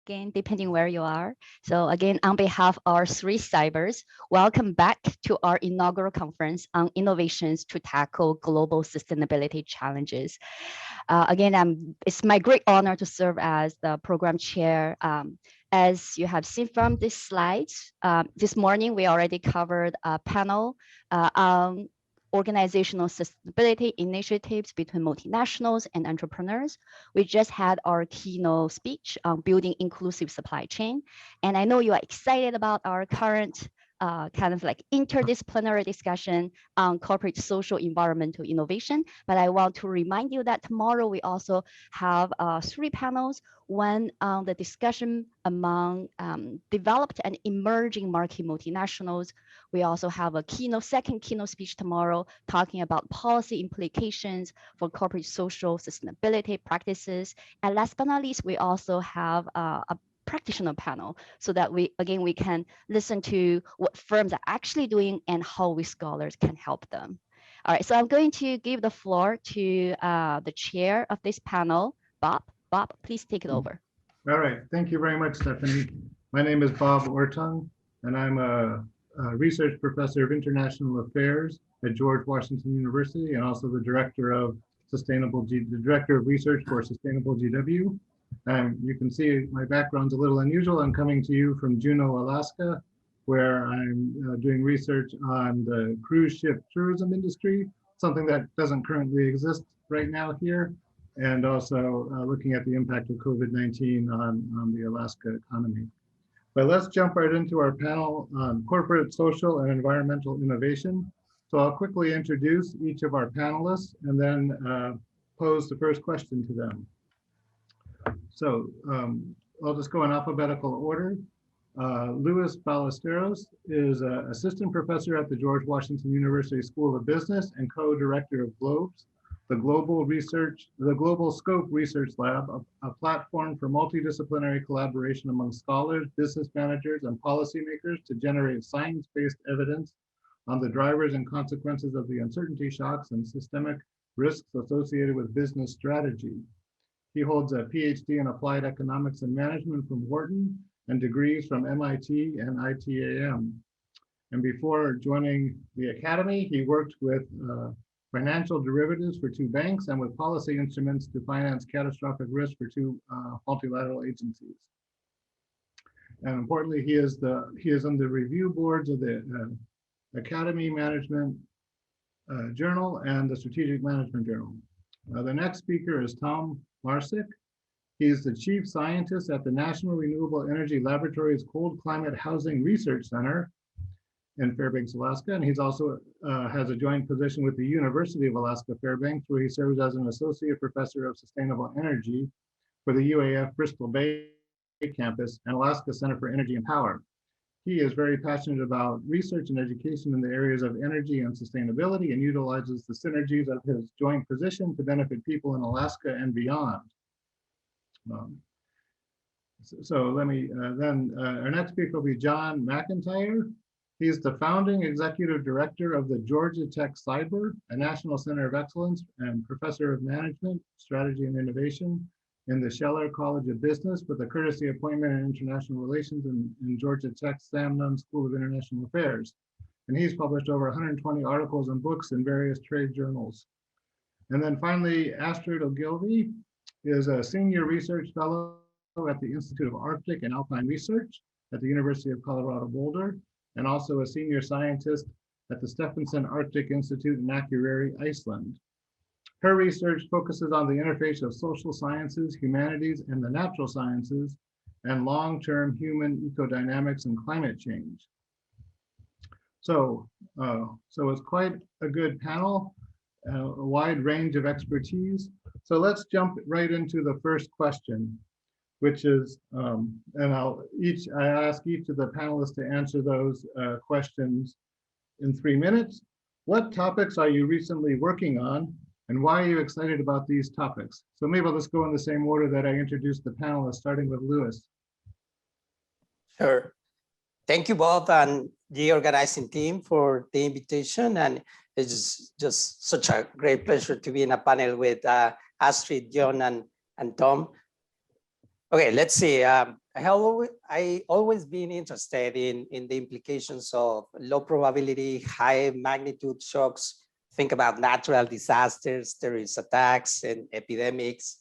again, depending where you are. So again, on behalf of our three cybers, welcome back to our inaugural conference on innovations to tackle global sustainability challenges. Again, it's my great honor to serve as the program chair. As you have seen from these slides, this morning we already covered a panel on organizational sustainability initiatives between multinationals and entrepreneurs. We just had our keynote speech on building inclusive supply chain. And I know you are excited about our current kind of like interdisciplinary discussion on corporate social environmental innovation. But I want to remind you that tomorrow we also have 3 panels, one on the discussion among developed and emerging market multinationals. We also have a second keynote speech tomorrow talking about policy implications for corporate social sustainability practices. And last but not least, we also have a practitioner panel so that we can listen to what firms are actually doing and how we scholars can help them. All right, so I'm going to give the floor to the chair of this panel, Bob. Bob, please take it over. All right, thank you very much, Stephanie. My name is Bob Orttung, and I'm a research professor of international affairs at George Washington University, and also the director of research for Sustainable GW. You can see my background's a little unusual. I'm coming to you from Juneau, Alaska, where I'm doing research on the cruise ship tourism industry, something that doesn't currently exist right now here, and also looking at the impact of COVID-19 on the Alaska economy. But let's jump right into our panel on corporate, social, and environmental innovation. So I'll quickly introduce each of our panelists and then pose the first question to them. So I'll just go in alphabetical order. Louis Ballesteros is an assistant professor at the George Washington University School of Business and co-director of GLOBES, the Global Scope Research Lab, a platform for multidisciplinary collaboration among scholars, business managers, and policymakers to generate science-based evidence on the drivers and consequences of the uncertainty shocks and systemic risks associated with business strategy. He holds a PhD in Applied Economics and Management from Wharton and degrees from MIT and ITAM. And before joining the academy, he worked with financial derivatives for 2 banks and with policy instruments to finance catastrophic risk for 2 multilateral agencies. And importantly, he is on the review boards of the Academy Management Journal and the Strategic Management Journal. The next speaker is Tom Marsik. He's the chief scientist at the National Renewable Energy Laboratory's Cold Climate Housing Research Center in Fairbanks, Alaska. And he's also has a joint position with the University of Alaska Fairbanks, where he serves as an associate professor of sustainable energy for the UAF Bristol Bay campus and Alaska Center for Energy and Power. He is very passionate about research and education in the areas of energy and sustainability and utilizes the synergies of his joint position to benefit people in Alaska and beyond. Our next speaker will be John McIntyre. He's the founding executive director of the Georgia Tech CIBER, a National Center of Excellence, and professor of management, strategy, and innovation in the Scheller College of Business with a courtesy appointment in international relations in Georgia Tech's Sam Nunn School of International Affairs. And he's published over 120 articles and books in various trade journals. And then finally, Astrid Ogilvie is a senior research fellow at the Institute of Arctic and Alpine Research at the University of Colorado Boulder, and also a senior scientist at the Stephenson Arctic Institute in Akureyri, Iceland. Her research focuses on the interface of social sciences, humanities, and the natural sciences, and long-term human ecodynamics and climate change. So it's quite a good panel, a wide range of expertise. So let's jump right into the first question, which is, and I ask each of the panelists to answer those questions in 3 minutes. What topics are you recently working on, and why are you excited about these topics? So maybe I'll just go in the same order that I introduced the panelists, starting with Louis. Sure. Thank you, Bob, and the organizing team for the invitation. And it's just such a great pleasure to be in a panel with Astrid, John, and Tom. Okay, let's see. I I always been interested in the implications of low probability, high magnitude shocks. Think about natural disasters, terrorist attacks, and epidemics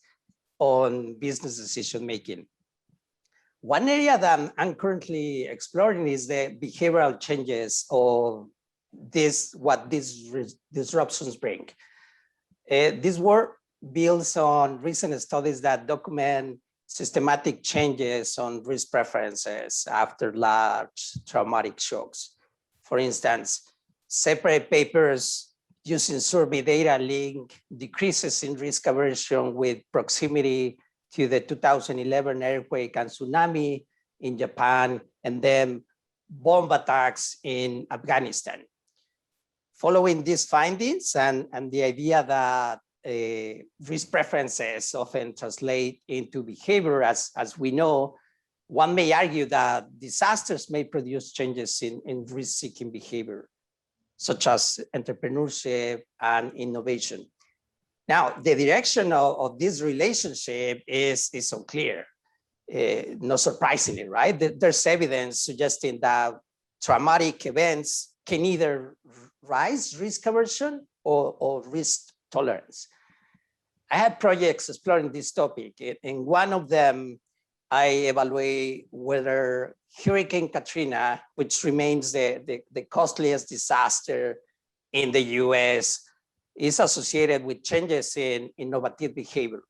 on business decision making. One area that I'm currently exploring is the behavioral changes of what these disruptions bring. This work builds on recent studies that document systematic changes on risk preferences after large traumatic shocks. For instance, separate papers using survey data link decreases in risk aversion with proximity to the 2011 earthquake and tsunami in Japan, and then bomb attacks in Afghanistan. Following these findings and the idea that risk preferences often translate into behavior, as we know, one may argue that disasters may produce changes in risk-seeking behavior, such as entrepreneurship and innovation. Now, the direction of this relationship is unclear, not surprisingly, right? There's evidence suggesting that traumatic events can either rise risk aversion or risk tolerance. I have projects exploring this topic. In one of them, I evaluate whether Hurricane Katrina, which remains the costliest disaster in the US, is associated with changes in innovative behavior.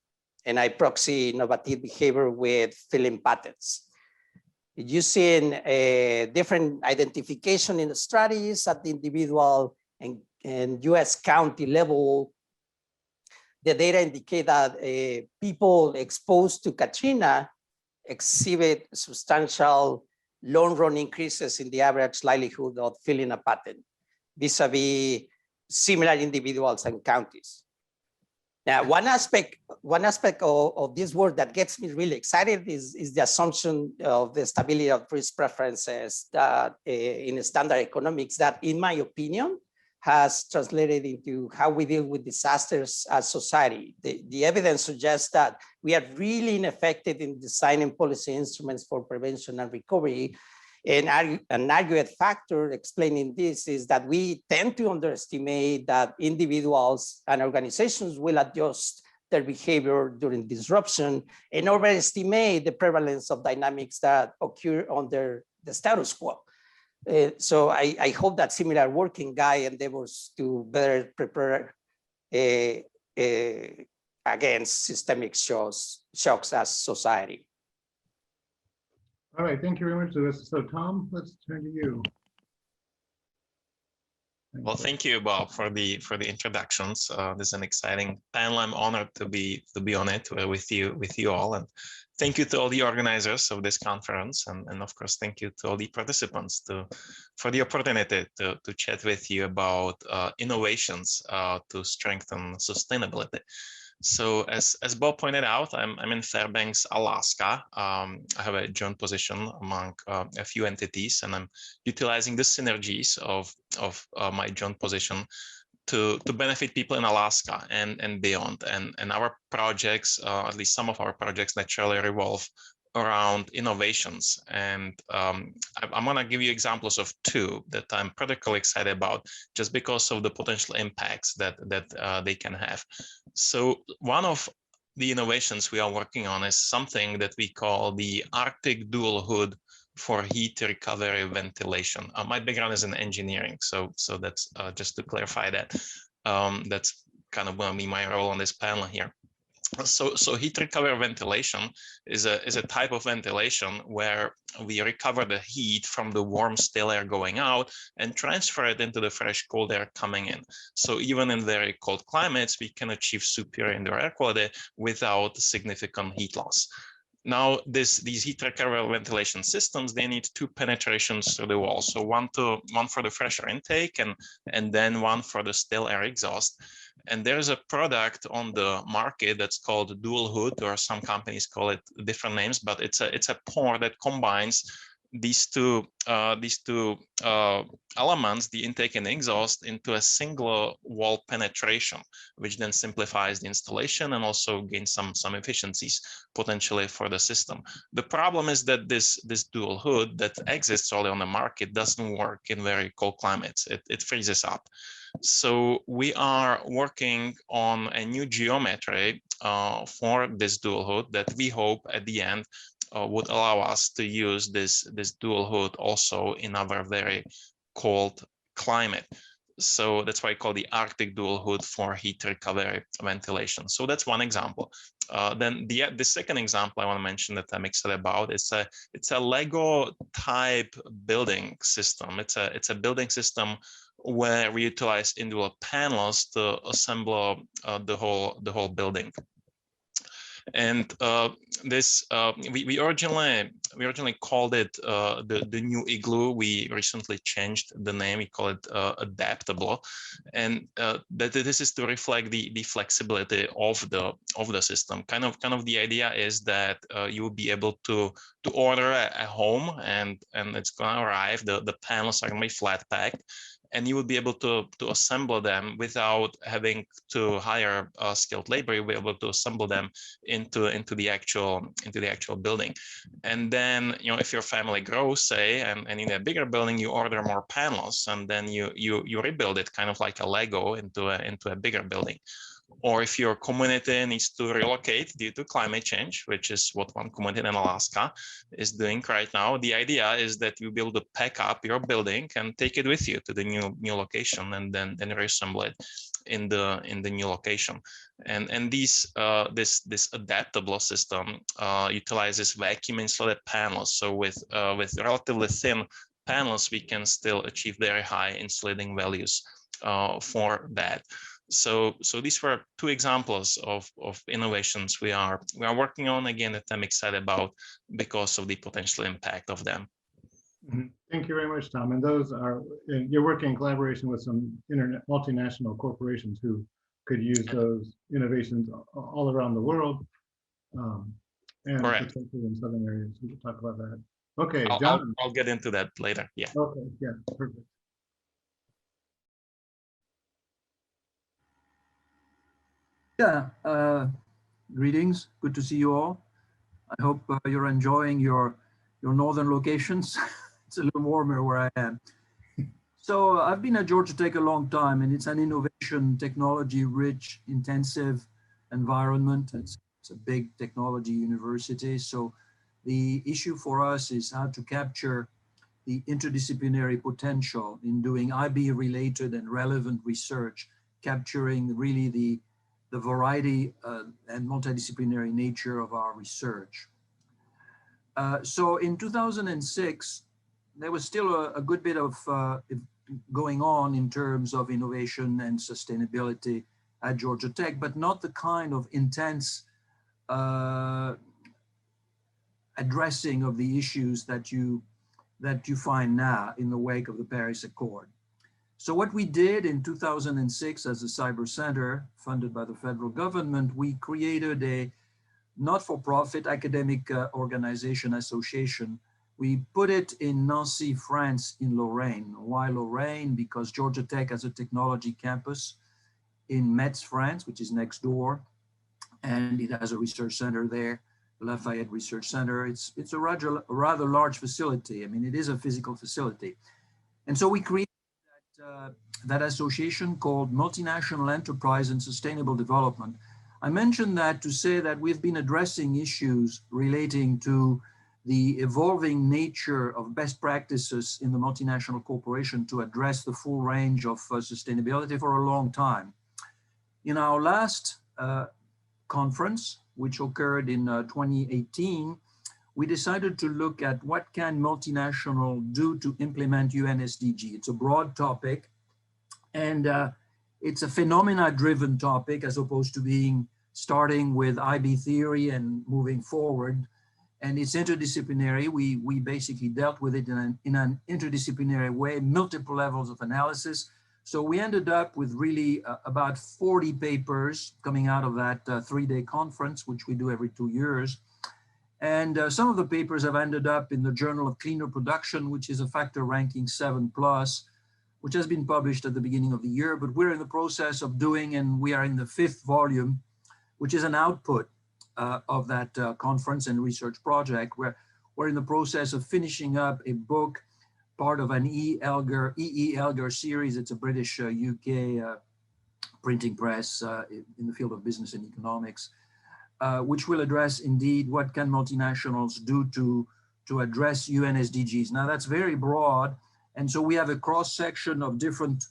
And I proxy innovative behavior with filling patterns. Using different identification in the strategies at the individual and US county level, the data indicate that people exposed to Katrina exhibit substantial long-run increases in the average likelihood of filling a pattern vis-a-vis similar individuals and counties. Now, one aspect of this work that gets me really excited is the assumption of the stability of risk preferences that in standard economics that, in my opinion, has translated into how we deal with disasters as society. The evidence suggests that we are really ineffective in designing policy instruments for prevention and recovery. And an argued factor explaining this is that we tend to underestimate that individuals and organizations will adjust their behavior during disruption and overestimate the prevalence of dynamics that occur under the status quo. So I hope that similar working guy endeavors to better prepare against systemic shocks as society. All right, thank you very much for this. So Tom, let's turn to you. Well, thank you, Bob, for the introductions. This is an exciting panel. I'm honored to be on it with you all, and thank you to all the organizers of this conference, and of course, thank you to all the participants for the opportunity to chat with you about innovations to strengthen sustainability. So as Bob pointed out, I'm in Fairbanks, Alaska. I have a joint position among a few entities, and I'm utilizing the synergies of my joint position to benefit people in Alaska and beyond. And our projects, at least some of our projects, naturally revolve around innovations. And I'm going to give you examples of two that I'm particularly excited about just because of the potential impacts that they can have. So one of the innovations we are working on is something that we call the Arctic dual hood for heat recovery ventilation. My background is in engineering, so that's just to clarify that. That's kind of going to be my role on this panel here. So heat recovery ventilation is a type of ventilation where we recover the heat from the warm still air going out and transfer it into the fresh cold air coming in. So even in very cold climates, we can achieve superior indoor air quality without significant heat loss. Now, these heat recovery ventilation systems, they need two penetrations through the wall. So one for the fresh air intake and then one for the still air exhaust. And there's a product on the market that's called dual hood, or some companies call it different names, but it's a pore that combines these two elements, the intake and exhaust, into a single wall penetration, which then simplifies the installation and also gains some efficiencies potentially for the system. The problem is that this dual hood that exists already on the market doesn't work in very cold climates. It freezes up. So we are working on a new geometry for this dual hood that we hope at the end would allow us to use this dual hood also in our very cold climate. So that's why I call the Arctic dual hood for heat recovery ventilation. So that's one example. Then the second example I want to mention that I'm excited about is it's a Lego type building system. It's a building system where we utilize individual panels to assemble the whole building. And we originally called it the new igloo. We recently changed the name. We call it adaptable, and that this is to reflect the flexibility of the system. Kind of the idea is that you will be able to order a home, and it's going to arrive. The panels are going to be flat packed, and you will be able to assemble them without having to hire skilled labor. You'll be able to assemble them into the actual building. And then, you know, if your family grows, say, and in a bigger building, you order more panels, and then you rebuild it kind of like a Lego into a bigger building. Or if your community needs to relocate due to climate change, which is what one community in Alaska is doing right now, the idea is that you'll be able to pack up your building and take it with you to the new location, and then reassemble it in the new location. And this adaptable system utilizes vacuum insulated panels. So with relatively thin panels, we can still achieve very high insulating values for that. So these were two examples of innovations we are working on, again, that I'm excited about because of the potential impact of them. Thank you very much, Tom. And those are, you're working in collaboration with some multinational corporations who could use those innovations all around the world, and particularly in southern areas. We can talk about that. Okay, John. I'll get into that later. Yeah. Okay. Yeah. Perfect. Yeah, greetings. Good to see you all. I hope you're enjoying your northern locations. It's a little warmer where I am. So I've been at Georgia Tech a long time, and it's an innovation, technology-rich, intensive environment. It's a big technology university. So the issue for us is how to capture the interdisciplinary potential in doing IB-related and relevant research, capturing really the variety and multidisciplinary nature of our research. So in 2006, there was still a good bit of going on in terms of innovation and sustainability at Georgia Tech, but not the kind of intense addressing of the issues that you find now in the wake of the Paris Accord. So what we did in 2006 as a CIBER Center, funded by the federal government, we created a not-for-profit academic organization association. We put it in Nancy, France, in Lorraine. Why Lorraine? Because Georgia Tech has a technology campus in Metz, France, which is next door, and it has a research center there, Lafayette Research Center. It's a rather large facility. I mean, it is a physical facility. And so we created that association called Multinational Enterprise and Sustainable Development. I mentioned that to say that we've been addressing issues relating to the evolving nature of best practices in the multinational corporation to address the full range of sustainability for a long time. In our last conference, which occurred in 2018, we decided to look at what can multinational do to implement UN SDG. It's a broad topic, and it's a phenomena-driven topic as opposed to starting with IB theory and moving forward. And it's interdisciplinary. We basically dealt with it in an interdisciplinary way, multiple levels of analysis. So we ended up with really about 40 papers coming out of that 3-day conference, which we do every 2 years. And some of the papers have ended up in the Journal of Cleaner Production, which is a factor ranking 7+, which has been published at the beginning of the year, but we're in the process of doing, and we are in the 5th volume, which is an output of that conference and research project, where we're in the process of finishing up a book, part of an E. Elgar series. It's a British UK printing press in the field of business and economics, which will address indeed what can multinationals do to address UN SDGs. Now that's very broad. And so we have a cross section of different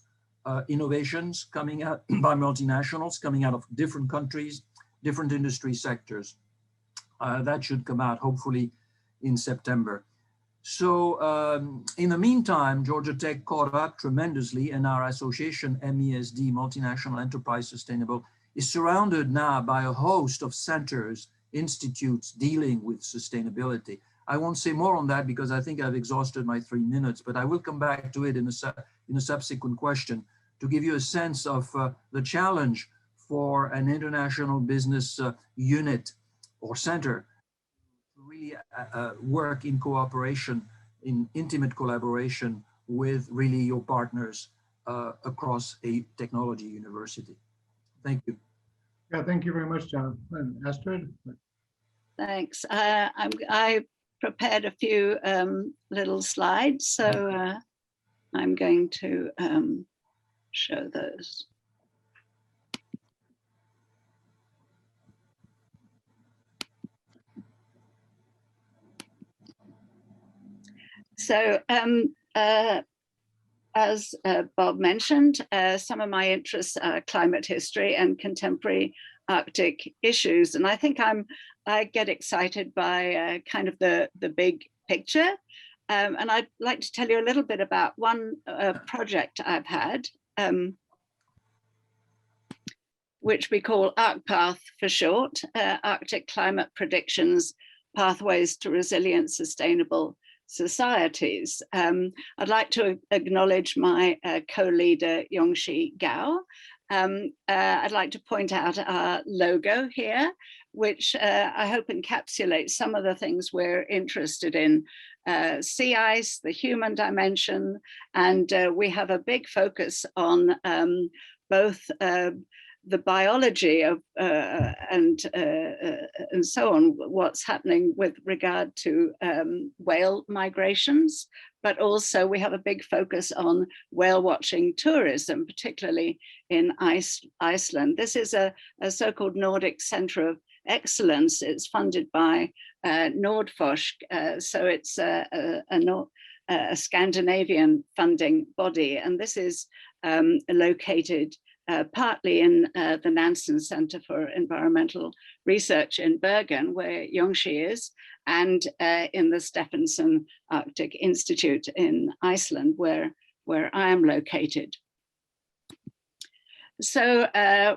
innovations coming out by multinationals, coming out of different countries, different industry sectors. That should come out hopefully in September. So in the meantime, Georgia Tech caught up tremendously, and our association, MESD, Multinational Enterprise Sustainable, is surrounded now by a host of centers, institutes dealing with sustainability. I won't say more on that because I think I've exhausted my 3 minutes, but I will come back to it in a subsequent question to give you a sense of the challenge for an international business unit or center to really work in cooperation, in intimate collaboration with really your partners across a technology university. Thank you. Yeah, thank you very much, John. And Astrid? Thanks. I prepared a few little slides, so I'm going to show those. So as Bob mentioned, some of my interests are climate history and contemporary Arctic issues. And I think I get excited by kind of the big picture. And I'd like to tell you a little bit about one project I've had, which we call ARCPATH for short, Arctic Climate Predictions, Pathways to Resilient Sustainable Societies. I'd like to acknowledge my co-leader, Yongxi Gao. I'd like to point out our logo here, which I hope encapsulates some of the things we're interested in. Sea ice, the human dimension, and we have a big focus on both the biology of and so on, what's happening with regard to whale migrations, but also we have a big focus on whale watching tourism, particularly in Iceland. This is a so-called Nordic Center of Excellence. It's funded by Nordforsk, so it's a Scandinavian funding body, and this is located partly in the Nansen Center for Environmental Research in Bergen, where Yongxi is, and in the Stephenson Arctic Institute in Iceland, where I am located. So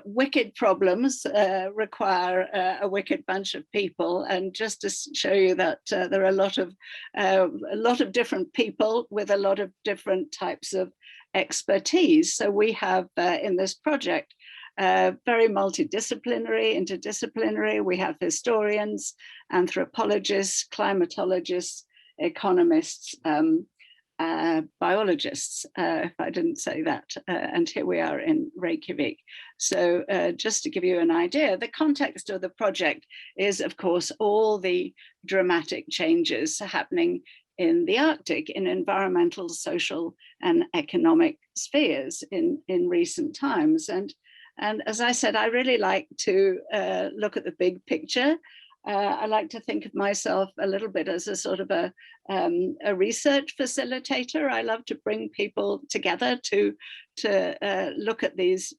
wicked problems require a wicked bunch of people, and just to show you that there are a lot of different people with a lot of different types of expertise. So we have in this project very multidisciplinary, interdisciplinary. We have historians, anthropologists, climatologists, economists, biologists, if I didn't say that, and here we are in Reykjavik. So just to give you an idea, the context of the project is, of course, all the dramatic changes happening in the Arctic, in environmental, social, and economic spheres in recent times. And as I said, I really like to look at the big picture. I like to think of myself a little bit as a sort of a research facilitator. I love to bring people together to look at these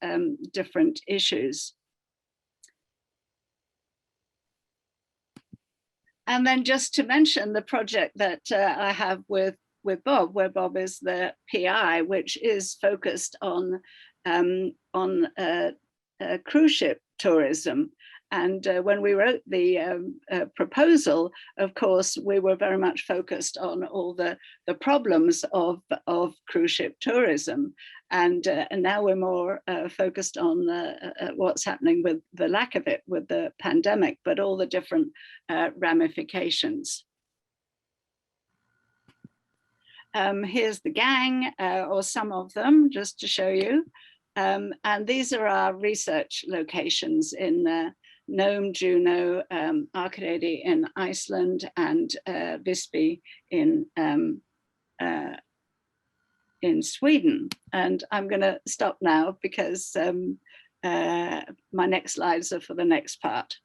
different issues. And then just to mention the project that I have with Bob, where Bob is the PI, which is focused on cruise ship tourism. And when we wrote the proposal, of course, we were very much focused on all the problems of cruise ship tourism. And now we're more focused on what's happening with the lack of it with the pandemic, but all the different ramifications. Here's the gang, or some of them, just to show you. And these are our research locations in Nome, Juneau, Arkadady in Iceland, and Visby in Sweden. And I'm going to stop now because my next slides are for the next part.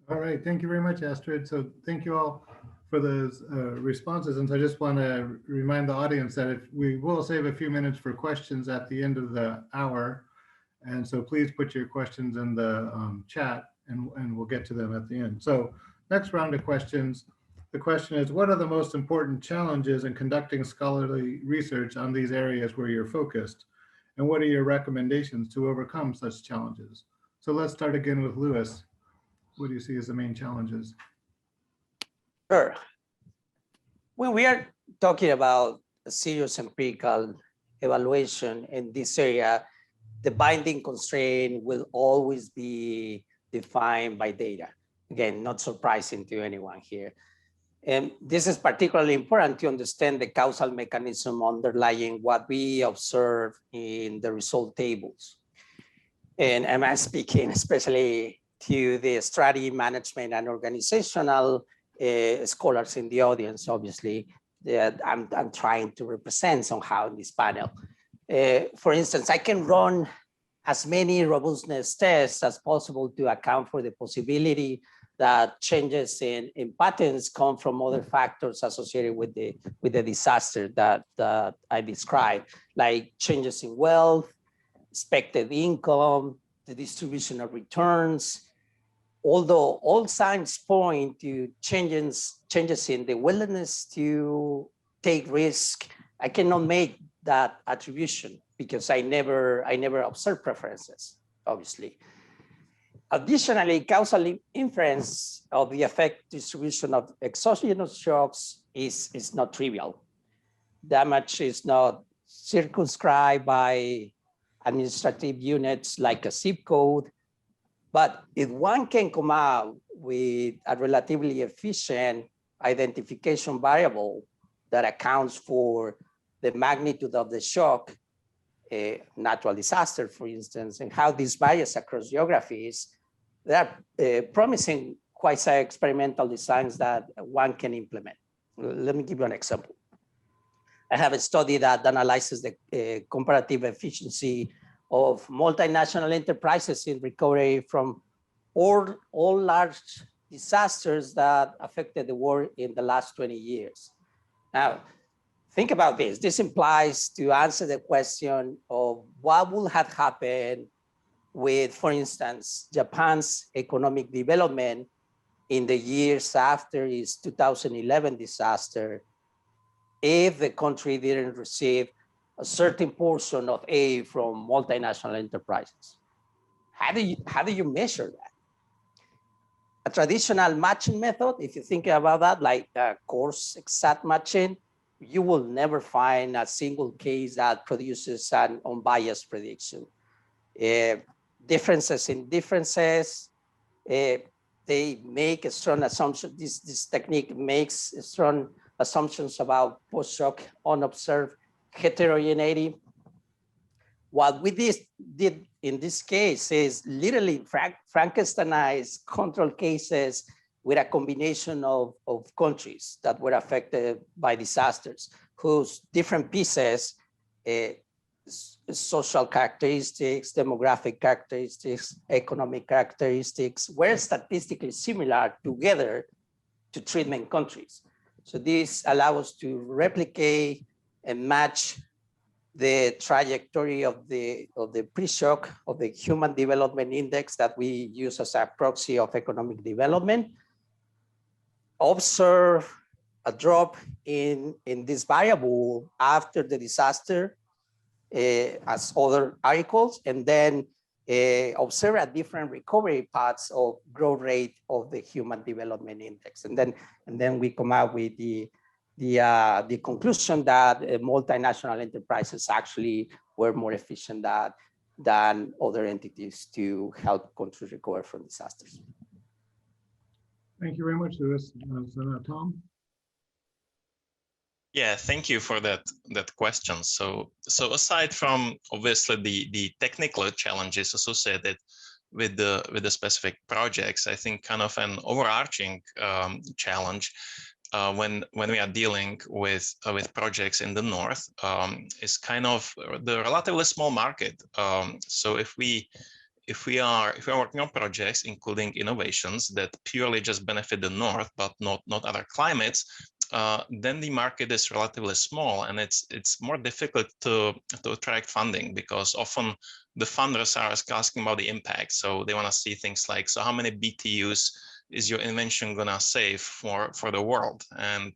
All right, thank you very much, Astrid. So thank you all for those responses. And so I just want to remind the audience that if we will save a few minutes for questions at the end of the hour. And so please put your questions in the chat and we'll get to them at the end. So next round of questions. The question is, what are the most important challenges in conducting scholarly research on these areas where you're focused? And what are your recommendations to overcome such challenges? So let's start again with Lewis. What do you see as the main challenges? Sure. When we are talking about a serious empirical evaluation in this area, the binding constraint will always be defined by data. Again, not surprising to anyone here. And this is particularly important to understand the causal mechanism underlying what we observe in the result tables. And I'm speaking especially to the strategy management and organizational scholars in the audience, obviously, that I'm trying to represent somehow in this panel. For instance, I can run as many robustness tests as possible to account for the possibility that changes in patterns come from other factors associated with the disaster that I described, like changes in wealth, expected income, the distribution of returns. Although all signs point to changes in the willingness to take risk, I cannot make that attribution because I never observe preferences, obviously. Additionally, causal inference of the effect distribution of exogenous shocks is not trivial. Damage is not circumscribed by administrative units like a zip code, but if one can come out with a relatively efficient identification variable that accounts for the magnitude of the shock, a natural disaster, for instance, and how this varies across geographies, there are promising quasi-experimental designs that one can implement. Let me give you an example. I have a study that analyzes the comparative efficiency of multinational enterprises in recovery from all large disasters that affected the world in the last 20 years. Now, think about this. This implies to answer the question of what would have happened with, for instance, Japan's economic development in the years after its 2011 disaster, if the country didn't receive a certain portion of aid from multinational enterprises. How do you measure that? A traditional matching method, if you think about that, like coarse exact matching, you will never find a single case that produces an unbiased prediction. Differences in differences, they make a strong assumption. This technique makes strong assumptions about post-shock unobserved heterogeneity. What we did in this case is literally Frankensteinized control cases with a combination of countries that were affected by disasters, whose different pieces, social characteristics, demographic characteristics, economic characteristics, were statistically similar together to treatment countries. So this allows us to replicate and match the trajectory of the pre-shock of the Human Development Index that we use as a proxy of economic development. Observe a drop in this variable after the disaster as other articles, and then observe at different recovery paths of growth rate of the Human Development Index. And then we come out with the conclusion that multinational enterprises actually were more efficient than other entities to help countries recover from disasters. Thank you very much, Luis. So Tom? Yeah, thank you for that question. So aside from obviously the technical challenges associated with the specific projects, I think kind of an overarching challenge when we are dealing with projects in the north is kind of the relatively small market. So if we are working on projects including innovations that purely just benefit the north but not other climates, then the market is relatively small, and it's more difficult to attract funding, because often the funders are asking about the impact. So they want to see things like, so how many BTUs is your invention gonna save for the world? And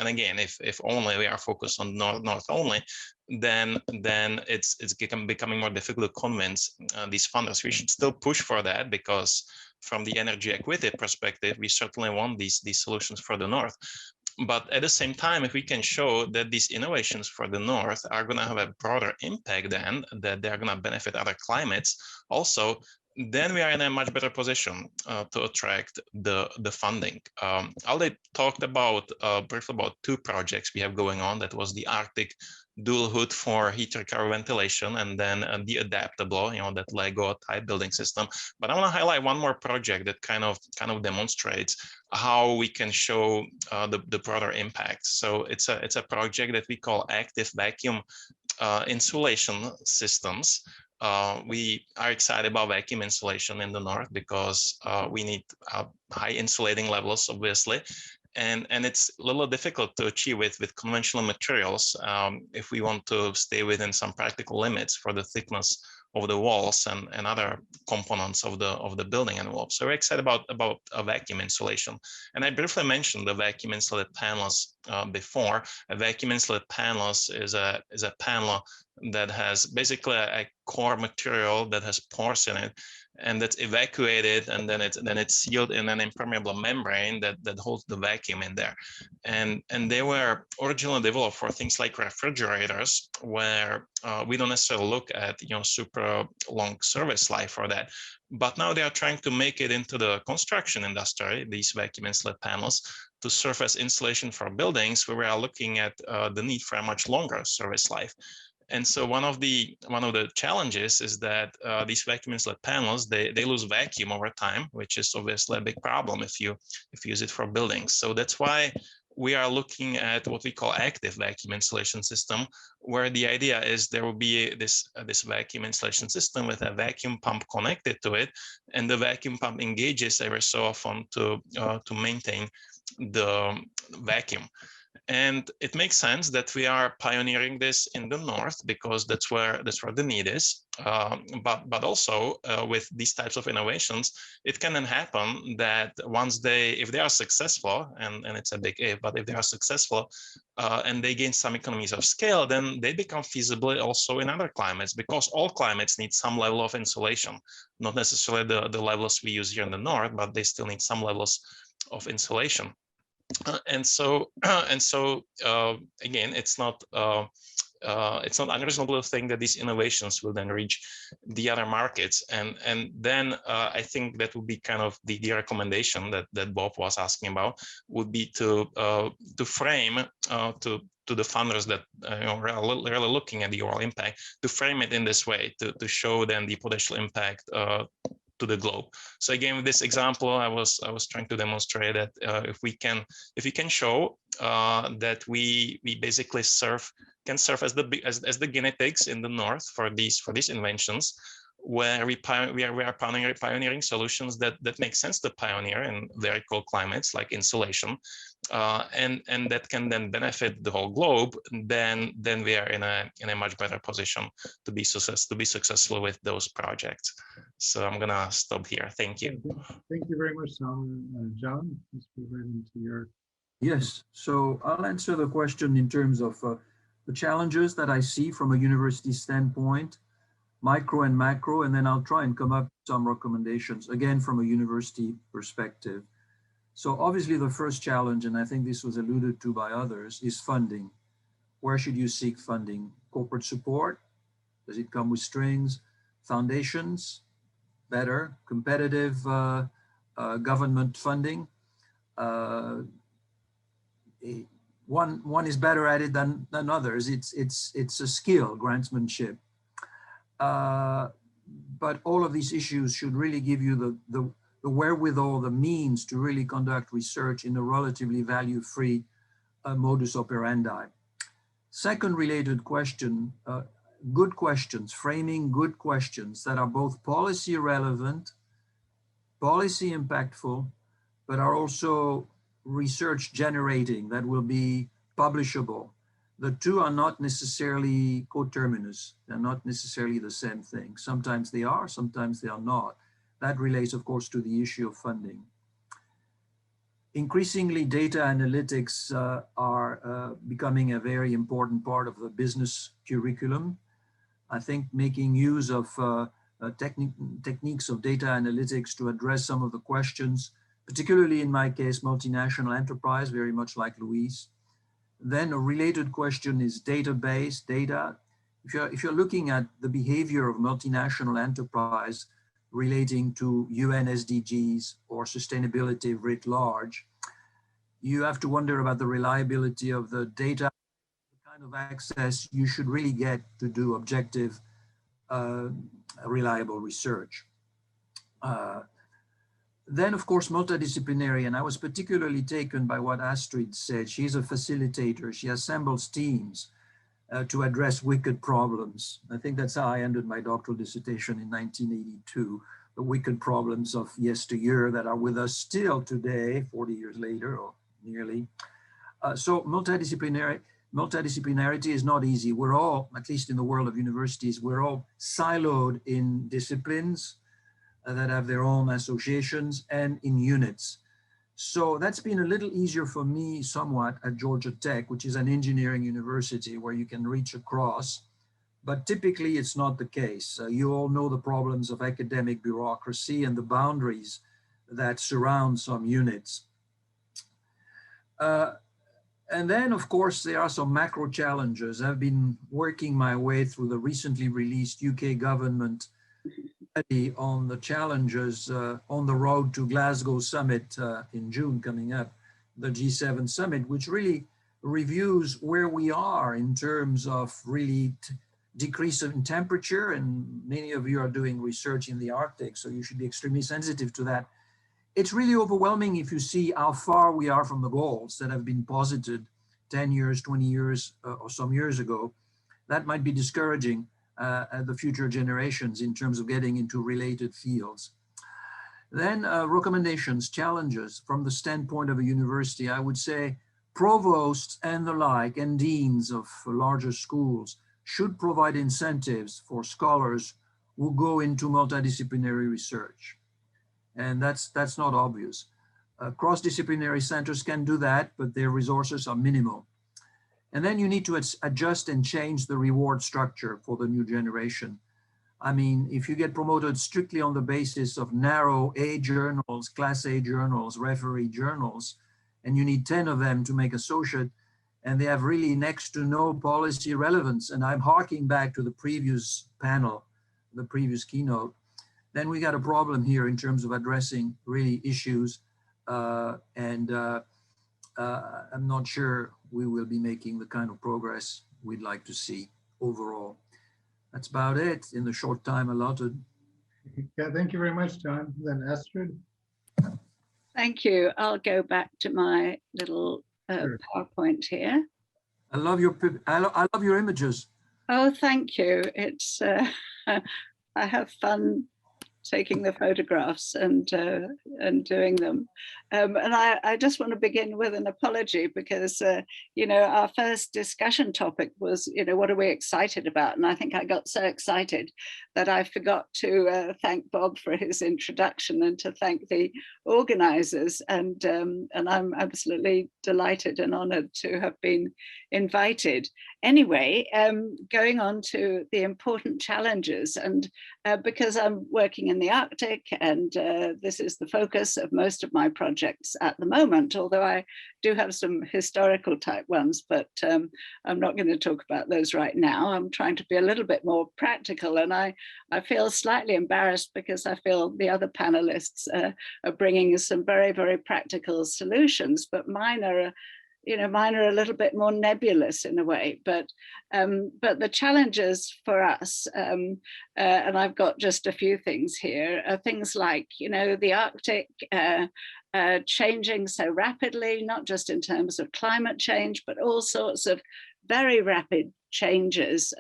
again, if only we are focused on north only, then it's becoming more difficult to convince these funders. We should still push for that, because from the energy equity perspective, we certainly want these solutions for the north. But at the same time, if we can show that these innovations for the north are going to have a broader impact, then that they're going to benefit other climates also, then we are in a much better position to attract the funding. Alde talked about briefly about two projects we have going on. That was the Arctic dual hood for heat recovery ventilation, and then the adaptable, that Lego type building system. But I want to highlight one more project that kind of demonstrates how we can show the broader impact. So it's a project that we call active vacuum insulation systems. We are excited about vacuum insulation in the north because we need high insulating levels, obviously. And it's a little difficult to achieve with conventional materials if we want to stay within some practical limits for the thickness of the walls and other components of the building envelope. So we're excited about a vacuum insulation. And I briefly mentioned the vacuum insulated panels before. A vacuum insulated panels is a panel that has basically a core material that has pores in it, and that's evacuated, and then it's sealed in an impermeable membrane that holds the vacuum in there. And they were originally developed for things like refrigerators, where we don't necessarily look at super long service life for that. But now they are trying to make it into the construction industry, these vacuum insulated panels, to serve as insulation for buildings, where we are looking at the need for a much longer service life. And so one of the challenges is that these vacuum insulated panels, they lose vacuum over time, which is obviously a big problem if you use it for buildings. So that's why we are looking at what we call active vacuum insulation system, where the idea is there will be this vacuum insulation system with a vacuum pump connected to it, and the vacuum pump engages every so often to maintain the vacuum. And it makes sense that we are pioneering this in the north, because that's where the need is. But also with these types of innovations, it can then happen that if they are successful, and it's a big if, but if they are successful and they gain some economies of scale, then they become feasible also in other climates, because all climates need some level of insulation, not necessarily the levels we use here in the north, but they still need some levels of insulation. And so again, it's not unreasonable to think that these innovations will then reach the other markets, and then I think that would be kind of the recommendation that Bob was asking about, would be to frame to the funders that really looking at the overall impact, to frame it in this way, to show them the potential impact to the globe. So again, with this example, I was trying to demonstrate that if we can show that we basically can serve as the guinea pigs in the north for these inventions, where we are pioneering solutions that make sense to pioneer in very cold climates like insulation, and that can then benefit the whole globe, then we are in a much better position to be successful with those projects. So I'm gonna stop here. Thank you. Thank you very much, Tom. John, let's move into your. Yes, so I'll answer the question in terms of the challenges that I see from a university standpoint. micro and macro, and then I'll try and come up with some recommendations, again, from a university perspective. So obviously the first challenge, and I think this was alluded to by others, is funding. Where should you seek funding? Corporate support? Does it come with strings? Foundations? Better. Competitive government funding? One is better at it than others. It's a skill, grantsmanship. But all of these issues should really give you the wherewithal, the means to really conduct research in a relatively value-free modus operandi. Second related question, good questions, framing good questions that are both policy relevant, policy impactful, but are also research generating, that will be publishable. The two are not necessarily coterminous. They're not necessarily the same thing. Sometimes they are, sometimes they are not. That relates, of course, to the issue of funding. Increasingly, data analytics are becoming a very important part of the business curriculum. I think making use of techniques of data analytics to address some of the questions, particularly in my case, multinational enterprise, very much like Louise. Then a related question is database, data. If you're looking at the behavior of multinational enterprise relating to UN SDGs or sustainability writ large, you have to wonder about the reliability of the data, the kind of access you should really get to do objective, reliable research. Then, of course, multidisciplinary, and I was particularly taken by what Astrid said. She's a facilitator. She assembles teams to address wicked problems. I think that's how I ended my doctoral dissertation in 1982, the wicked problems of yesteryear that are with us still today, 40 years later, or nearly. So multidisciplinarity is not easy. We're all, at least in the world of universities, we're all siloed in disciplines that have their own associations and in units. So that's been a little easier for me somewhat at Georgia Tech, which is an engineering university where you can reach across, but typically it's not the case. You all know the problems of academic bureaucracy and the boundaries that surround some units. And then, of course, there are some macro challenges. I've been working my way through the recently released UK government study on the challenges on the road to Glasgow summit in June coming up, the G7 summit, which really reviews where we are in terms of really decrease in temperature. And many of you are doing research in the Arctic, so you should be extremely sensitive to that. It's really overwhelming if you see how far we are from the goals that have been posited 10 years, 20 years, or some years ago. That might be discouraging the future generations in terms of getting into related fields. Then recommendations, challenges from the standpoint of a university. I would say provosts and the like and deans of larger schools should provide incentives for scholars who go into multidisciplinary research. And that's not obvious. Cross-disciplinary centers can do that, but their resources are minimal. And then you need to adjust and change the reward structure for the new generation. I mean, if you get promoted strictly on the basis of narrow A journals, class A journals, referee journals, and you need 10 of them to make associate, and they have really next to no policy relevance, and I'm harking back to the previous panel, the previous keynote, then we got a problem here in terms of addressing really issues, and I'm not sure we will be making the kind of progress we'd like to see overall. That's about it in the short time allotted. Yeah, thank you very much, John. Then Astrid. Thank you. I'll go back to my little Sure. PowerPoint here. I love your images. Oh, thank you. It's I have fun taking the photographs and doing them. And I just want to begin with an apology because, you know, our first discussion topic was, you know, what are we excited about? And I think I got so excited that I forgot to thank Bob for his introduction and to thank the organizers. And I'm absolutely delighted and honored to have been invited. Anyway, going on to the important challenges, and because I'm working in the Arctic and this is the focus of most of my projects at the moment, although I do have some historical type ones, but I'm not going to talk about those right now. I'm trying to be a little bit more practical, and I feel slightly embarrassed because I feel the other panelists are bringing us some very, very practical solutions, but mine are a little bit more nebulous in a way, but the challenges for us, and I've got just a few things here, are things like, you know, the Arctic changing so rapidly, not just in terms of climate change, but all sorts of very rapid changes.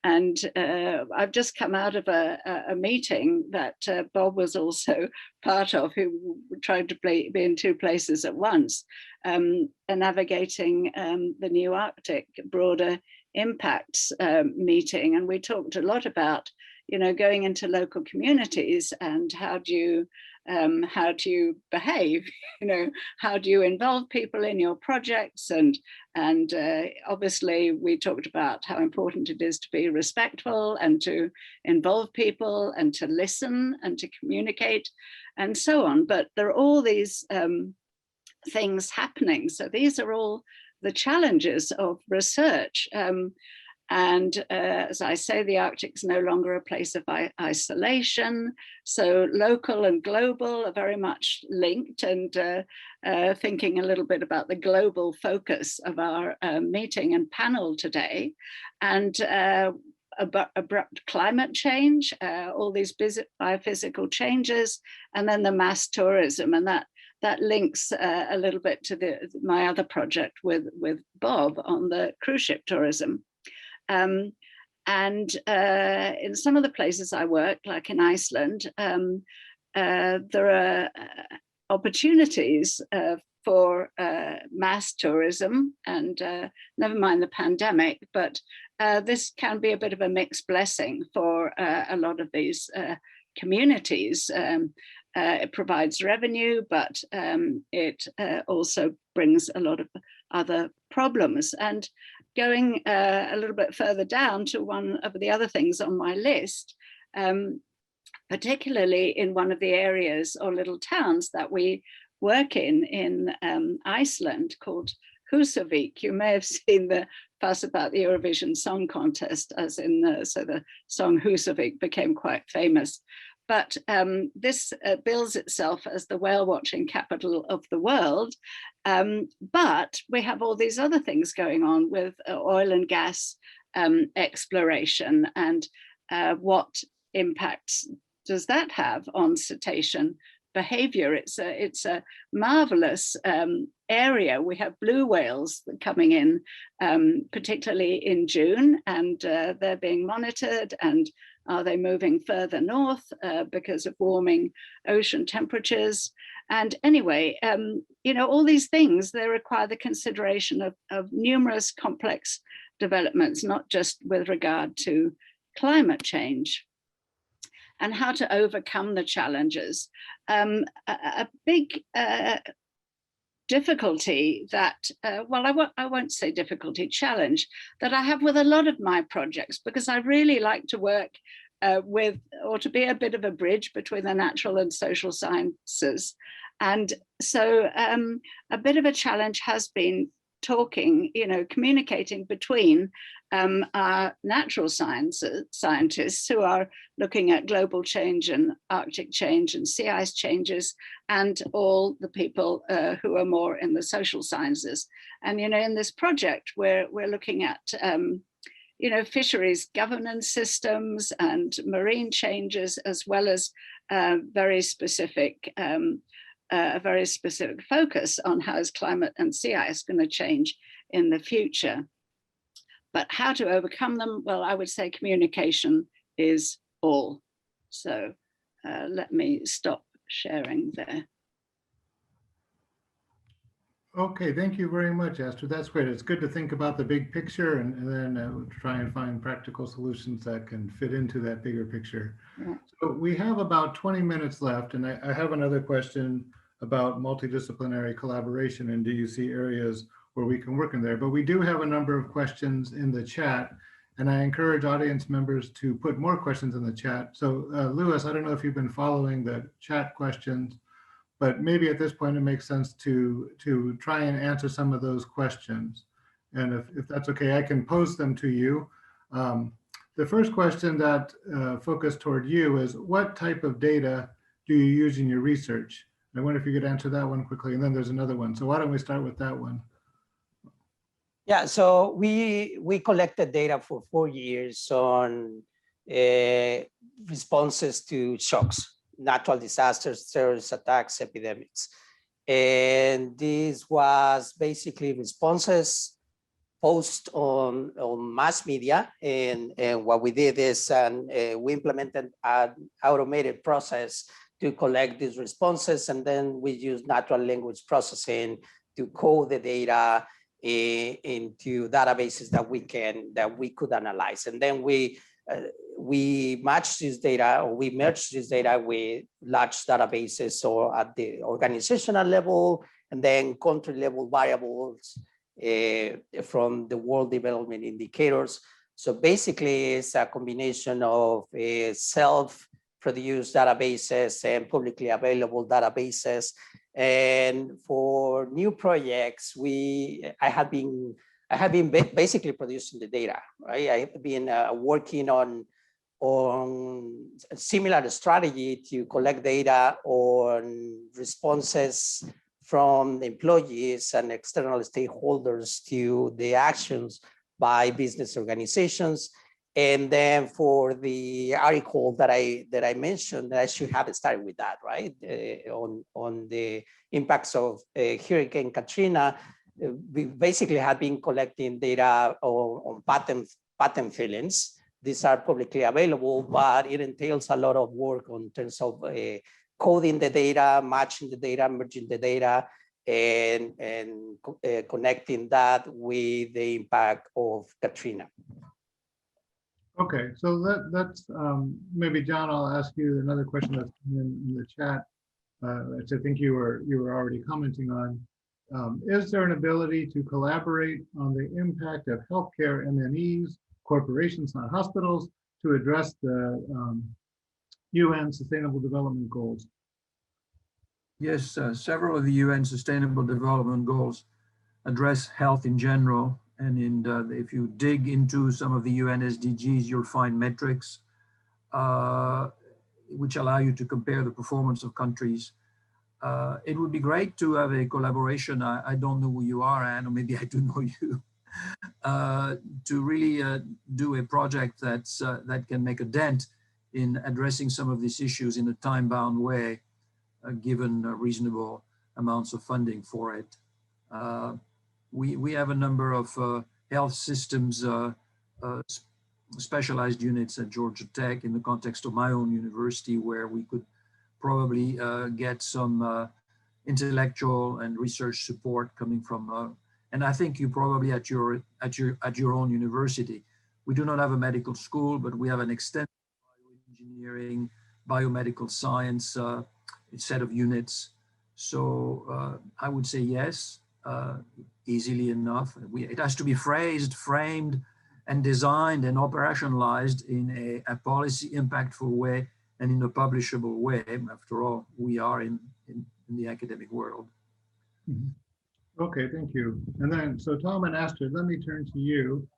And I've just come out of a meeting that Bob was also part of, who tried to be in two places at once, navigating the new Arctic broader impacts meeting. And we talked a lot about, you know, going into local communities and how do you behave, you know, how do you involve people in your projects, and obviously we talked about how important it is to be respectful and to involve people and to listen and to communicate and so on. But there are all these things happening. So these are all the challenges of research. And as I say, the Arctic is no longer a place of isolation. So local and global are very much linked, and thinking a little bit about the global focus of our meeting and panel today. And abrupt climate change, all these biophysical changes, and then the mass tourism. And that links a little bit to my other project with Bob on the cruise ship tourism. And in some of the places I work, like in Iceland, there are opportunities for mass tourism, and never mind the pandemic, but this can be a bit of a mixed blessing for a lot of these communities. It provides revenue, but it also brings a lot of other problems. And going a little bit further down to one of the other things on my list, particularly in one of the areas or little towns that we work in Iceland called Húsavík. You may have seen the fuss about the Eurovision Song Contest, as in so the song Húsavík became quite famous. But this bills itself as the whale watching capital of the world. But we have all these other things going on with oil and gas exploration, and what impacts does that have on cetacean behavior? It's a marvelous area. We have blue whales coming in, particularly in June, and they're being monitored. And are they moving further north because of warming ocean temperatures? And anyway, you know, all these things, they require the consideration of numerous complex developments, not just with regard to climate change and how to overcome the challenges. A big difficulty that, well, I won't say difficulty, challenge that I have with a lot of my projects, because I really like to work with, or to be a bit of a bridge between the natural and social sciences. And so a bit of a challenge has been talking, you know, communicating between our natural scientists who are looking at global change and Arctic change and sea ice changes, and all the people who are more in the social sciences. And, you know, in this project, we're looking at, you know, fisheries governance systems and marine changes, as well as a very specific focus on how is climate and sea ice going to change in the future. But how to overcome them? Well, I would say communication is all. So let me stop sharing there. Okay, thank you very much, Astrid. That's great. It's good to think about the big picture and then try and find practical solutions that can fit into that bigger picture. Yeah. So we have about 20 minutes left, and I have another question about multidisciplinary collaboration, and do you see areas where we can work in there? But we do have a number of questions in the chat, and I encourage audience members to put more questions in the chat. So Louis, I don't know if you've been following the chat questions, but maybe at this point it makes sense to try and answer some of those questions. And if that's okay, I can pose them to you. The first question that focused toward you is, what type of data do you use in your research? I wonder if you could answer that one quickly, and then there's another one. So why don't we start with that one? Yeah, so we collected data for 4 years on responses to shocks, natural disasters, terrorist attacks, epidemics. And this was basically responses post on mass media. And what we did is we implemented an automated process to collect these responses. And then we used natural language processing to code the data into databases that we could analyze. And then we matched this data, or we merged this data with large databases, so at the organizational level, and then country level variables from the World Development Indicators. So basically, it's a combination of self-produced databases and publicly available databases. And for new projects, I have been basically producing the data, right? I have been working on a similar strategy to collect data on responses from employees and external stakeholders to the actions by business organizations. And then for the article that I mentioned, I should have started with that, right? On the impacts of Hurricane Katrina, we basically have been collecting data on patent filings. These are publicly available, but it entails a lot of work in terms of coding the data, matching the data, merging the data, and connecting that with the impact of Katrina. Okay, so that's maybe John, I'll ask you another question that's in the chat, which I think you were already commenting on. Is there an ability to collaborate on the impact of healthcare MNEs, corporations, not hospitals, to address the UN Sustainable Development Goals? Yes, several of the UN Sustainable Development Goals address health in general. And if you dig into some of the UN SDGs, you'll find metrics which allow you to compare the performance of countries. It would be great to have a collaboration. I don't know who you are, Anne, or maybe I do know you, to really do a project that can make a dent in addressing some of these issues in a time-bound way, given reasonable amounts of funding for it. We have a number of health systems specialized units at Georgia Tech in the context of my own university, where we could probably get some intellectual and research support coming from. And I think you probably at your own university. We do not have a medical school, but we have an extensive bioengineering, biomedical science set of units. So I would say yes. Easily enough. It has to be phrased, framed, and designed and operationalized in a policy impactful way and in a publishable way. After all, we are in the academic world. Mm-hmm. Okay, thank you. And then, so Tom and Astrid, let me turn to you.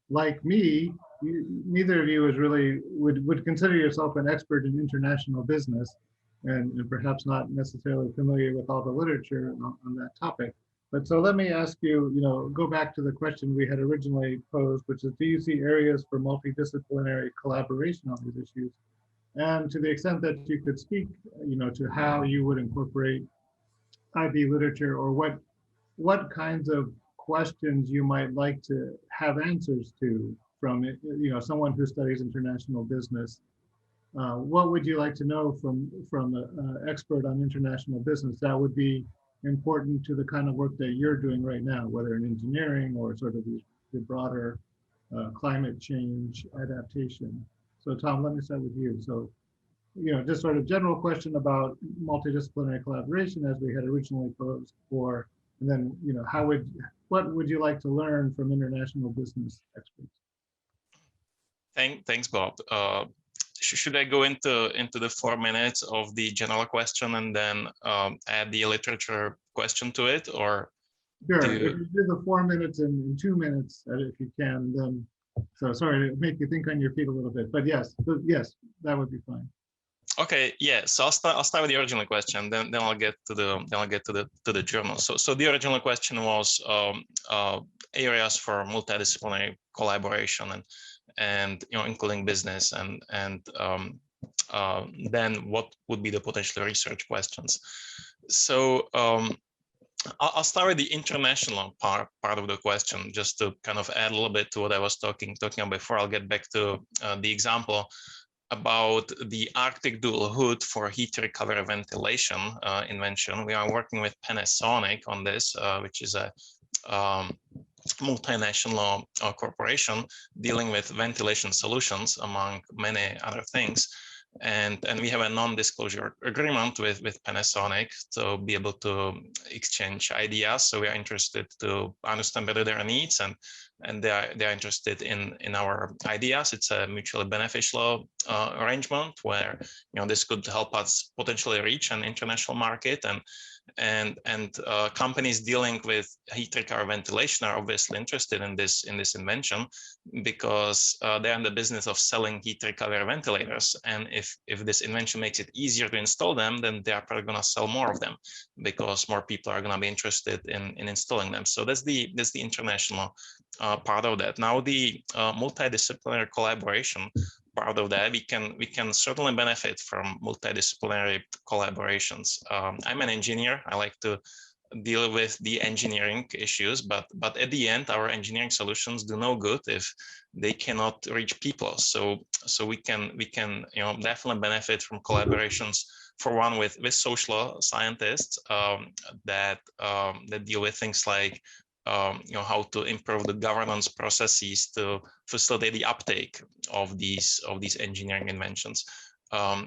Like me, neither of you is really would consider yourself an expert in international business, and perhaps not necessarily familiar with all the literature on that topic. But so let me ask you, go back to the question we had originally posed, which is, do you see areas for multidisciplinary collaboration on these issues? And to the extent that you could speak, to how you would incorporate IB literature, or what kinds of questions you might like to have answers to from, someone who studies international business. what would you like to know from an expert on international business that would be important to the kind of work that you're doing right now, whether in engineering or sort of the broader climate change adaptation? So Tom, let me start with you. So, just sort of general question about multidisciplinary collaboration as we had originally posed for, and then, what would you like to learn from international business experts? Thanks, Bob. Should I go into the 4 minutes of the general question and then add the literature question to it, or? Sure. If you do the 4 minutes in 2 minutes, if you can, then. So sorry to make you think on your feet a little bit, but yes, that would be fine. Okay, yeah. So I'll start with the original question, then I'll get to the journal. So the original question was areas for multidisciplinary collaboration and including business and then what would be the potential research questions. So I'll start with the international part of the question, just to kind of add a little bit to what I was talking about before. I'll get back to the example about the Arctic dual hood for heat recovery ventilation invention. We are working with Panasonic on this, which is a multinational corporation dealing with ventilation solutions, among many other things. And we have a non-disclosure agreement with Panasonic to be able to exchange ideas. So we are interested to understand better their needs, and they are interested in our ideas. It's a mutually beneficial arrangement where this could help us potentially reach an international market, and companies dealing with heat recovery ventilation are obviously interested in this invention, because they're in the business of selling heat recovery ventilators. And if this invention makes it easier to install them, then they are probably going to sell more of them, because more people are going to be interested in installing them. So that's the international part of that. Now the multidisciplinary collaboration part of that, we can certainly benefit from multidisciplinary collaborations. I'm an engineer. I like to deal with the engineering issues, but at the end, our engineering solutions do no good if they cannot reach people. So we can definitely benefit from collaborations. For one, with social scientists that deal with things like how to improve the governance processes to facilitate the uptake of these engineering inventions.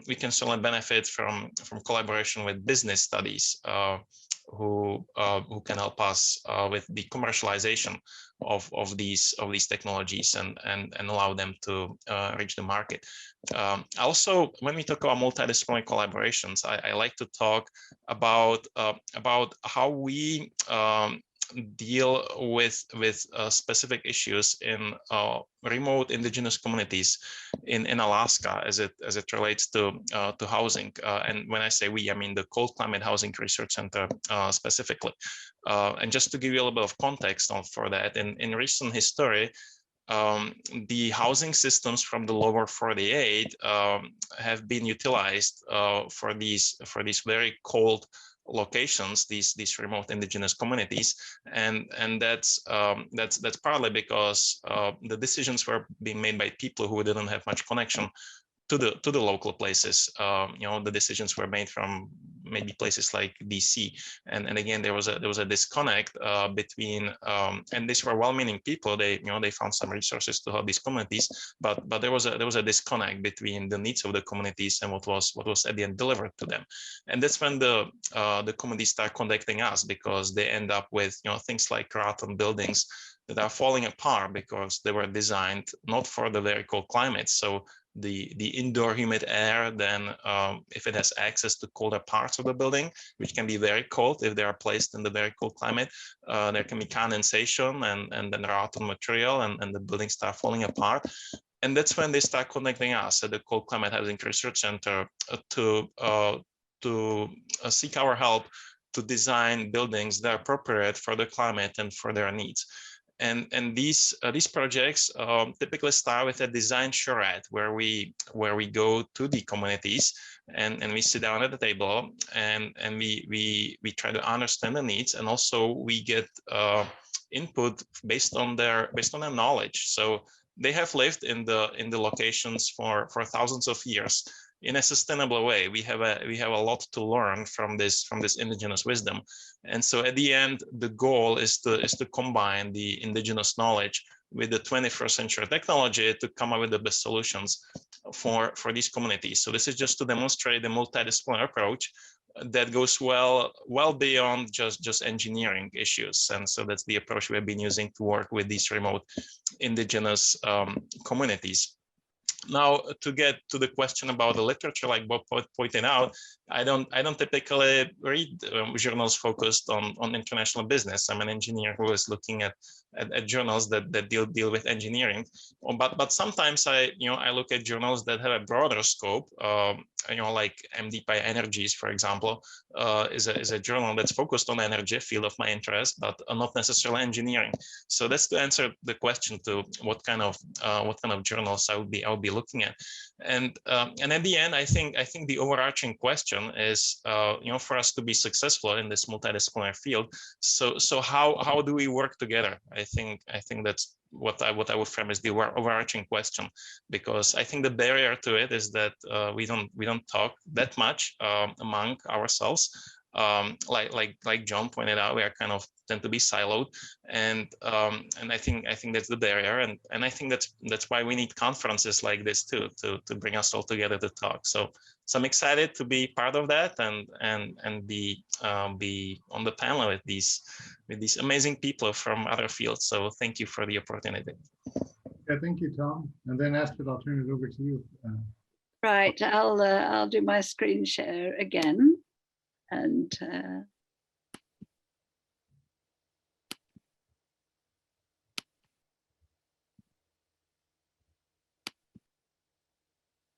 We can certainly benefit from collaboration with business studies who can help us with the commercialization of these technologies and allow them to reach the market. Also, when we talk about multidisciplinary collaborations, I like to talk about how we deal with specific issues in remote indigenous communities in Alaska as it relates to housing. And when I say we, I mean the Cold Climate Housing Research Center specifically. And just to give you a little bit of context for that, in recent history, the housing systems from the lower 48 have been utilized for these very cold locations, these remote indigenous communities, and that's partly because the decisions were being made by people who didn't have much connection to the local places. The decisions were made from maybe places like DC, and again there was a disconnect between and these were well-meaning people. They found some resources to help these communities, but there was a disconnect between the needs of the communities and what was at the end delivered to them. And that's when the communities start contacting us, because they end up with things like rotten buildings that are falling apart because they were designed not for the very cold climates. So the indoor humid air, then if it has access to colder parts of the building, which can be very cold if they are placed in the very cold climate, there can be condensation and then rotten material, and the buildings start falling apart. And that's when they start contacting us at the Cold Climate Housing Research Center to seek our help to design buildings that are appropriate for the climate and for their needs. And these projects typically start with a design charrette where we go to the communities and we sit down at the table and we try to understand the needs, and also we get input based on their knowledge. So they have lived in the locations for thousands of years in a sustainable way. We have a lot to learn from this indigenous wisdom. And so at the end, the goal is to combine the indigenous knowledge with the 21st century technology to come up with the best solutions for these communities. So this is just to demonstrate the multidisciplinary approach that goes well beyond just engineering issues. And so that's the approach we've been using to work with these remote indigenous communities. Now, to get to the question about the literature, like Bob pointed out, I don't typically read journals focused on international business. I'm an engineer who is looking at journals that deal with engineering. But sometimes I look at journals that have a broader scope. Like MDPI Energies, for example, is a journal that's focused on energy, field of my interest, but not necessarily engineering. So that's to answer the question to what kind of journals I would be looking at. And at the end, I think the overarching question is, for us to be successful in this multidisciplinary field. So how do we work together? I think that's what I would frame as the overarching question, because I think the barrier to it is that we don't talk that much among ourselves. Like John pointed out, we are kind of tend to be siloed, and I think that's the barrier, and I think that's why we need conferences like this too, to bring us all together to talk. So I'm excited to be part of that and be on the panel with these amazing people from other fields. So thank you for the opportunity. Yeah, thank you, Tom. And then Astrid, I'll turn it over to you. Right, I'll do my screen share again. And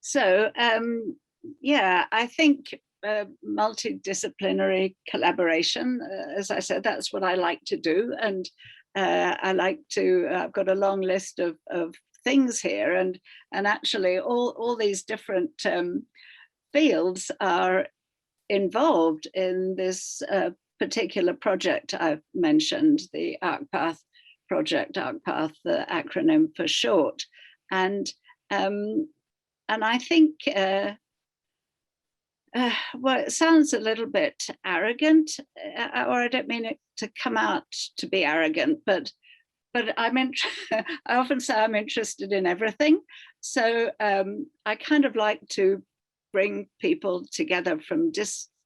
so, yeah, I think multidisciplinary collaboration, as I said, that's what I like to do. And I've got a long list of things here, and actually all these different fields are involved in this particular project I've mentioned, the ARCPATH project, ARCPATH, the acronym for short. And I think, well, it sounds a little bit arrogant, or I don't mean it to come out to be arrogant, but I often say I'm interested in everything. So I kind of like to bring people together from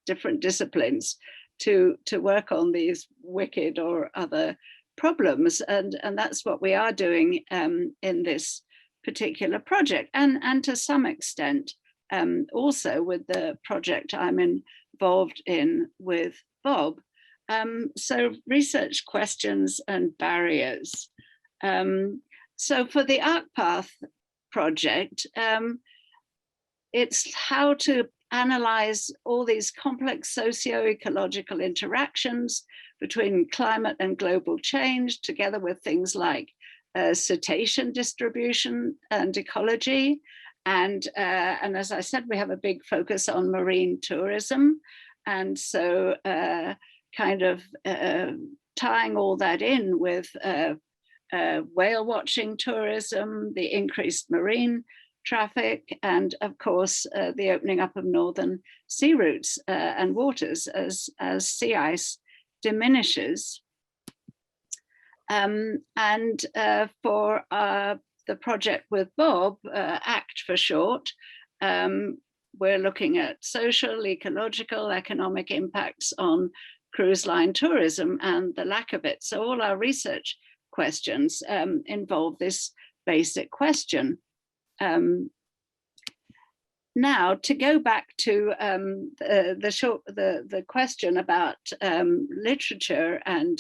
different disciplines to work on these wicked or other problems, and that's what we are doing in this particular project, and to some extent also with the project I'm involved in with Bob. So research questions and barriers. So for the ARCPATH project, it's how to analyze all these complex socio-ecological interactions between climate and global change, together with things like cetacean distribution and ecology. And as I said, we have a big focus on marine tourism. And so kind of tying all that in with whale watching tourism, the increased marine traffic, and of course the opening up of northern sea routes and waters as sea ice diminishes. And for the project with Bob, ACT for short, we're looking at social, ecological, economic impacts on cruise line tourism and the lack of it. So all our research questions involve this basic question. Now, to go back to the question about literature and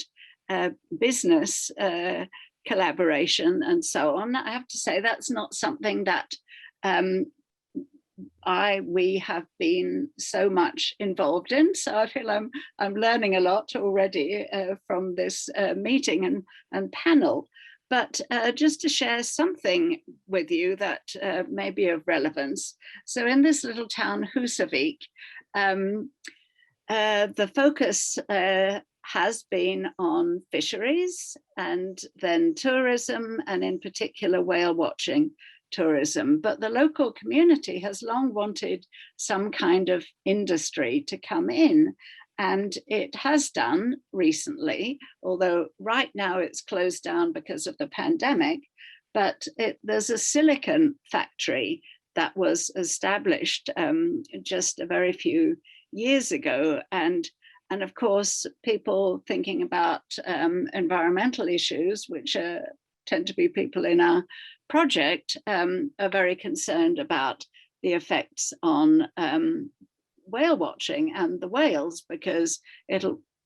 business collaboration and so on, I have to say that's not something that we have been so much involved in. So I feel I'm learning a lot already from this meeting and panel. But just to share something with you that may be of relevance. So in this little town, Husavik, the focus has been on fisheries and then tourism, and in particular whale watching tourism. But the local community has long wanted some kind of industry to come in, and it has done recently, although right now it's closed down because of the pandemic. But there's a silicon factory that was established just a very few years ago. And of course, people thinking about environmental issues, which tend to be people in our project, are very concerned about the effects on whale watching and the whales, because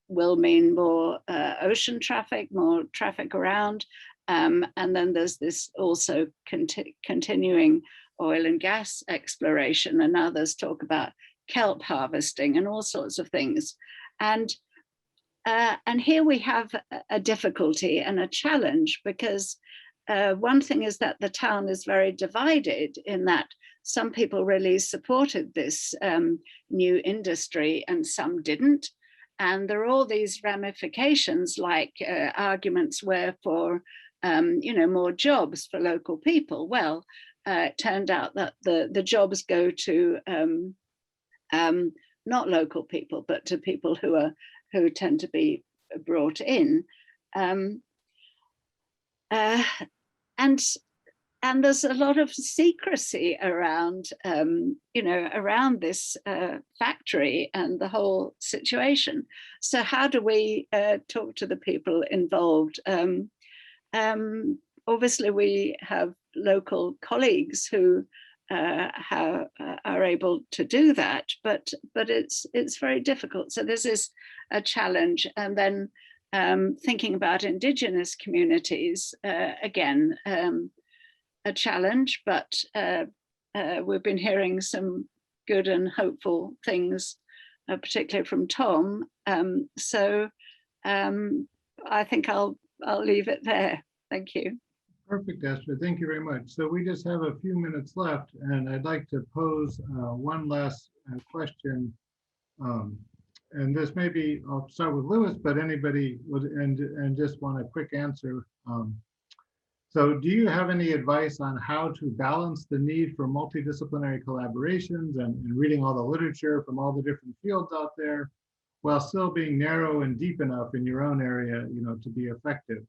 will mean more ocean traffic, more traffic around. And then there's this also continuing oil and gas exploration, and others talk about kelp harvesting and all sorts of things. And here we have a difficulty and a challenge, because one thing is that the town is very divided in that some people really supported this new industry and some didn't. And there are all these ramifications, like arguments where for more jobs for local people. Well, it turned out that the jobs go to not local people, but to people who tend to be brought in. And there's a lot of secrecy around, around this factory and the whole situation. So how do we talk to the people involved? Obviously, we have local colleagues who are able to do that, but it's very difficult. So this is a challenge. And then thinking about Indigenous communities, again, a challenge, but we've been hearing some good and hopeful things, particularly from Tom. So I think I'll leave it there. Thank you. Perfect, Astrid. Thank you very much. So we just have a few minutes left, and I'd like to pose one last question. And this may be, I'll start with Lewis, but anybody would, and just want a quick answer. So do you have any advice on how to balance the need for multidisciplinary collaborations and reading all the literature from all the different fields out there, while still being narrow and deep enough in your own area, to be effective?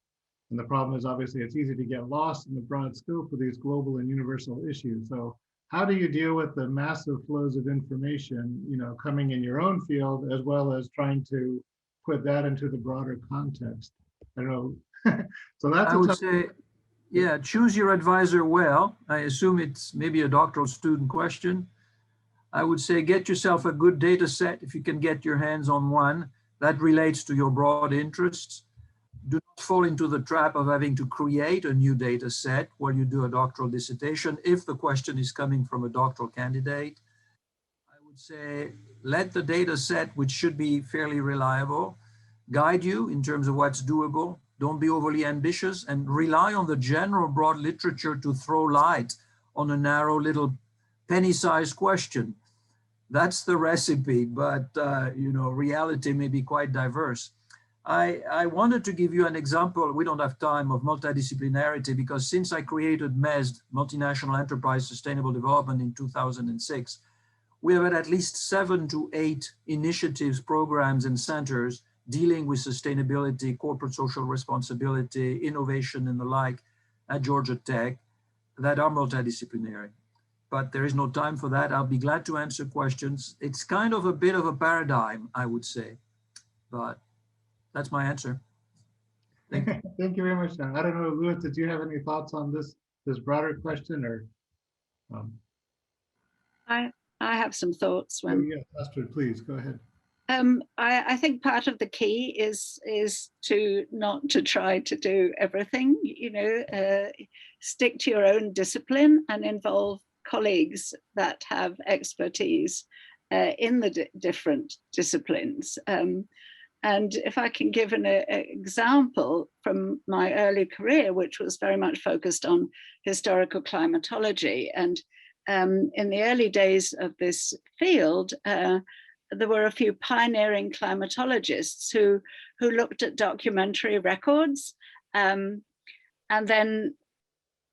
And the problem is, obviously, it's easy to get lost in the broad scope of these global and universal issues. So how do you deal with the massive flows of information, coming in your own field, as well as trying to put that into the broader context? I don't know. So that's I would say, yeah, choose your advisor well. I assume it's maybe a doctoral student question. I would say get yourself a good data set if you can get your hands on one that relates to your broad interests. Do not fall into the trap of having to create a new data set while you do a doctoral dissertation if the question is coming from a doctoral candidate. I would say let the data set, which should be fairly reliable, guide you in terms of what's doable. Don't be overly ambitious, and rely on the general broad literature to throw light on a narrow little penny-sized question. That's the recipe, but reality may be quite diverse. I wanted to give you an example, we don't have time, of multidisciplinarity, because since I created MESD, Multinational Enterprise Sustainable Development, in 2006, we have had at least 7 to 8 initiatives, programs, and centers dealing with sustainability, corporate social responsibility, innovation, and the like at Georgia Tech that are multidisciplinary. But there is no time for that. I'll be glad to answer questions. It's kind of a bit of a paradigm, I would say, but that's my answer. Thank you. Thank you very much, John. I don't know, Lewis, did you have any thoughts on this broader question, or? I have some thoughts. Yeah, Astrid, please go ahead. I think part of the key is to not to try to do everything. Stick to your own discipline and involve colleagues that have expertise in the different disciplines. And if I can give an example from my early career, which was very much focused on historical climatology. And in the early days of this field, there were a few pioneering climatologists who looked at documentary records, and then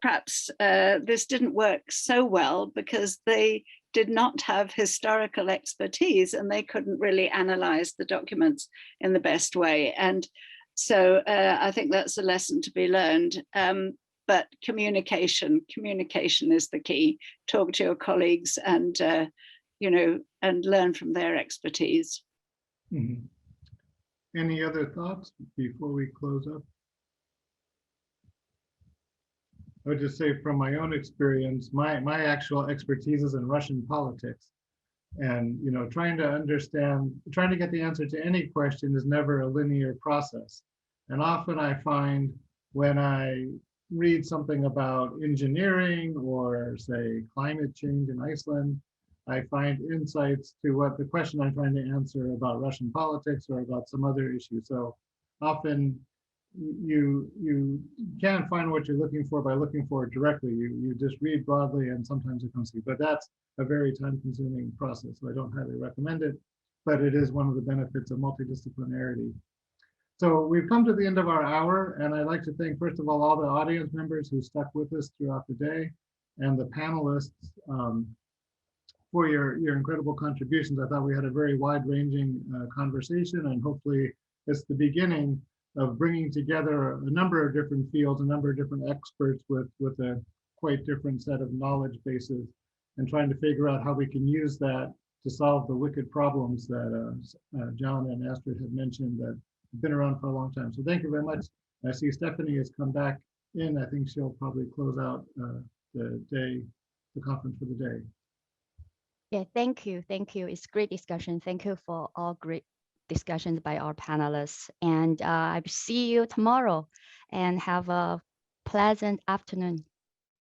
perhaps this didn't work so well because they did not have historical expertise and they couldn't really analyze the documents in the best way. And so I think that's a lesson to be learned. But communication is the key. Talk to your colleagues and, you know, and learn from their expertise. Mm-hmm. Any other thoughts before we close up? I would just say from my own experience, my actual expertise is in Russian politics. And, you know, trying to get the answer to any question is never a linear process. And often I find when I read something about engineering or say climate change in Iceland, I find insights to what the question I'm trying to answer about Russian politics or about some other issue. So often you can't find what you're looking for by looking for it directly. You just read broadly and sometimes it comes to you, but that's a very time-consuming process. So I don't highly recommend it, but it is one of the benefits of multidisciplinarity. So we've come to the end of our hour, and I'd like to thank, first of all the audience members who stuck with us throughout the day, and the panelists for your incredible contributions. I thought we had a very wide-ranging conversation, and hopefully it's the beginning of bringing together a number of different fields, a number of different experts with a quite different set of knowledge bases, and trying to figure out how we can use that to solve the wicked problems that John and Astrid had mentioned that have been around for a long time. So thank you very much. I see Stephanie has come back in. I think she'll probably close out the conference for the day. Yeah, thank you. Thank you. It's great discussion. Thank you for all great discussions by our panelists. And I see you tomorrow and have a pleasant afternoon.